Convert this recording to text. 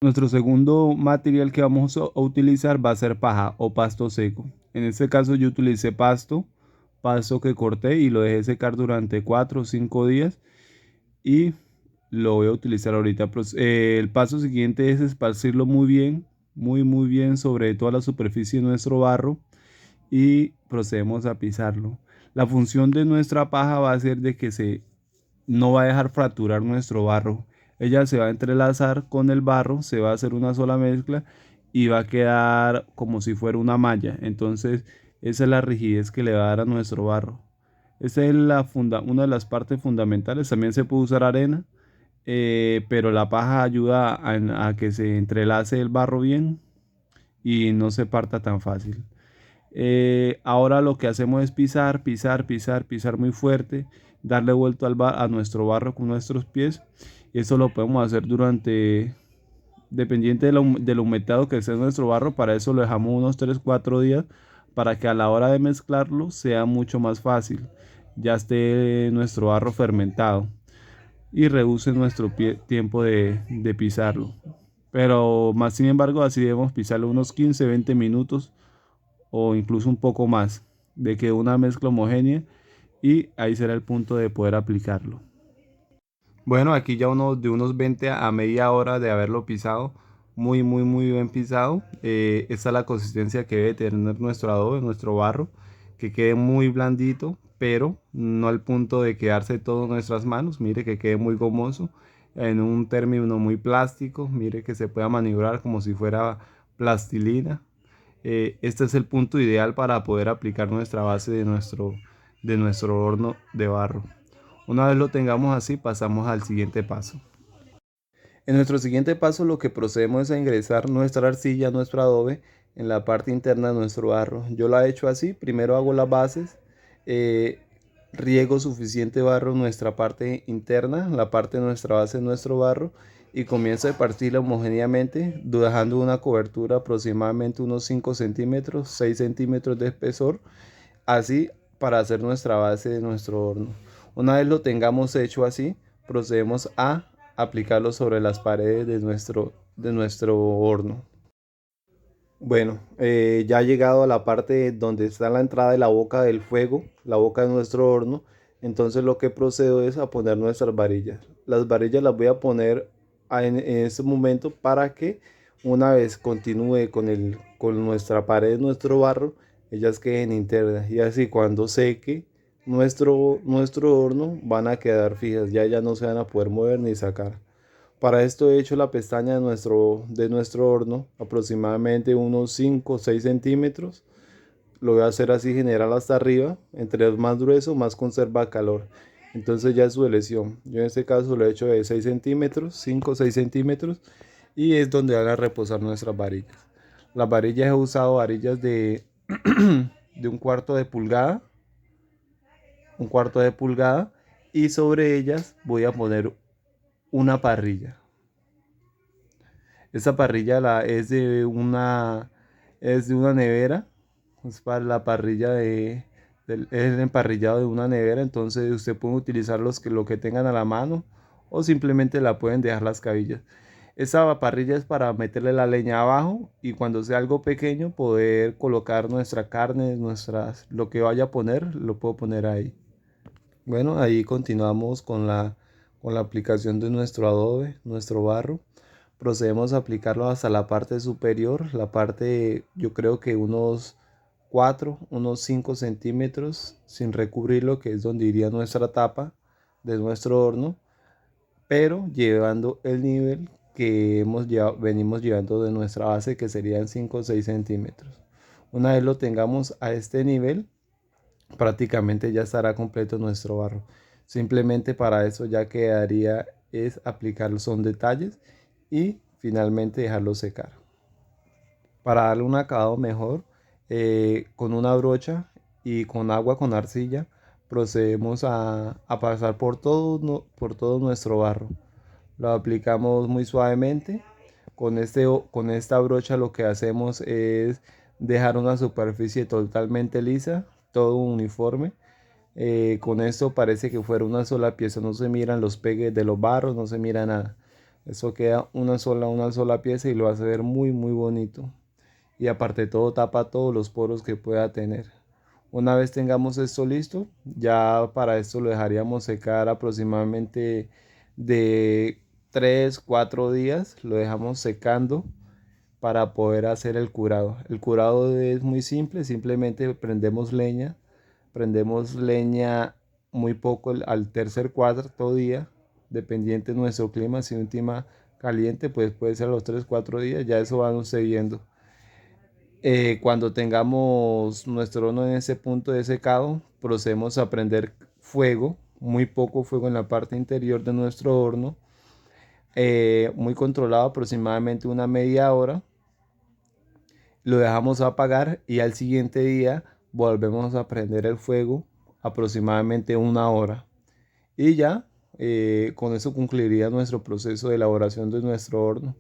Nuestro segundo material que vamos a utilizar va a ser paja o pasto seco. En este caso yo utilicé pasto que corté y lo dejé secar durante 4 o 5 días y lo voy a utilizar ahorita. El paso siguiente es esparcirlo muy bien, muy bien sobre toda la superficie de nuestro barro y procedemos a pisarlo. La función de nuestra paja va a ser de que no va a dejar fracturar nuestro barro. Ella se va a entrelazar con el barro, se va a hacer una sola mezcla y va a quedar como si fuera una malla. Entonces, esa es la rigidez que le va a dar a nuestro barro. Esa es una de las partes fundamentales. También se puede usar arena, pero la paja ayuda a que se entrelace el barro bien y no se parta tan fácil. Ahora lo que hacemos es pisar muy fuerte, darle vuelta a nuestro barro con nuestros pies. Y eso lo podemos hacer dependiente del humectado que esté en nuestro barro. Para eso lo dejamos unos 3 o 4 días para que a la hora de mezclarlo sea mucho más fácil. Ya esté nuestro barro fermentado y reduce nuestro tiempo de pisarlo. Pero más sin embargo, así debemos pisarlo unos 15 o 20 minutos o incluso un poco más, de que una mezcla homogénea y ahí será el punto de poder aplicarlo. Bueno, aquí ya de unos 20 a media hora de haberlo pisado, muy bien pisado. Esta es la consistencia que debe tener nuestro adobe, nuestro barro, que quede muy blandito, pero no al punto de quedarse todo en nuestras manos. Mire que quede muy gomoso, en un término muy plástico. Mire que se pueda maniobrar como si fuera plastilina. Este es el punto ideal para poder aplicar nuestra base de nuestro horno de barro. Una vez lo tengamos así, pasamos al siguiente paso. En nuestro siguiente paso lo que procedemos es a ingresar nuestra arcilla, nuestro adobe, en la parte interna de nuestro barro. Yo lo he hecho así, primero hago las bases, eh, riego suficiente barro en nuestra parte interna, la parte de nuestra base de nuestro barro, y comienzo a partirla homogéneamente, dejando una cobertura aproximadamente unos 5 centímetros, 6 centímetros de espesor, así para hacer nuestra base de nuestro horno. Una vez lo tengamos hecho así, procedemos a aplicarlo sobre las paredes de nuestro horno. Bueno, ya ha llegado a la parte donde está la entrada de la boca del fuego, la boca de nuestro horno. Entonces lo que procedo es a poner nuestras varillas. Las varillas las voy a poner en este momento para que una vez continúe con nuestra pared, nuestro barro, ellas queden internas. Y así cuando seque nuestro horno van a quedar fijas, ya no se van a poder mover ni sacar. Para esto he hecho la pestaña de nuestro horno, aproximadamente unos 5 o 6 centímetros. Lo voy a hacer así general hasta arriba. Entre más grueso, más conserva calor. Entonces ya es su elección. Yo en este caso lo he hecho de 6 centímetros, 5 o 6 centímetros. Y es donde van a reposar nuestras varillas. Las varillas he usado varillas de un cuarto de pulgada. Y sobre ellas voy a poner una parrilla. Esta parrilla es de una nevera. Es para la parrilla es el emparrillado de una nevera. Entonces usted puede utilizar lo que tengan a la mano o simplemente la pueden dejar las cabillas. Esta parrilla es para meterle la leña abajo y cuando sea algo pequeño poder colocar nuestra carne, lo que vaya a poner, lo puedo poner ahí. Bueno, ahí continuamos con la aplicación de nuestro adobe, nuestro barro. Procedemos a aplicarlo hasta la parte superior, la parte yo creo que unos 5 centímetros sin recubrirlo, que es donde iría nuestra tapa de nuestro horno, pero llevando el nivel que venimos llevando de nuestra base, que serían 5 o 6 centímetros. Una vez lo tengamos a este nivel, prácticamente ya estará completo nuestro barro. Simplemente para eso ya quedaría es aplicar son detalles y finalmente dejarlo secar. Para darle un acabado mejor, con una brocha y con agua con arcilla, procedemos a pasar por por todo nuestro barro. Lo aplicamos muy suavemente. Con esta brocha lo que hacemos es dejar una superficie totalmente lisa, todo uniforme. Con esto parece que fuera una sola pieza, no se miran los pegues de los barros, no se mira nada. Eso queda una sola pieza y lo hace ver muy, muy bonito. Y aparte de todo, tapa todos los poros que pueda tener. Una vez tengamos esto listo, ya para esto lo dejaríamos secar aproximadamente de 3 4 días. Lo dejamos secando para poder hacer el curado. El curado es muy simple, simplemente prendemos leña muy poco al tercer cuarto día, dependiente de nuestro clima. Si un clima caliente, pues puede ser a los 3 4 días, ya eso va sucediendo. Cuando tengamos nuestro horno en ese punto de secado, procedemos a prender fuego, muy poco fuego en la parte interior de nuestro horno, muy controlado, aproximadamente una media hora. Lo dejamos apagar y al siguiente día volvemos a prender el fuego aproximadamente una hora. Y ya con eso concluiría nuestro proceso de elaboración de nuestro horno.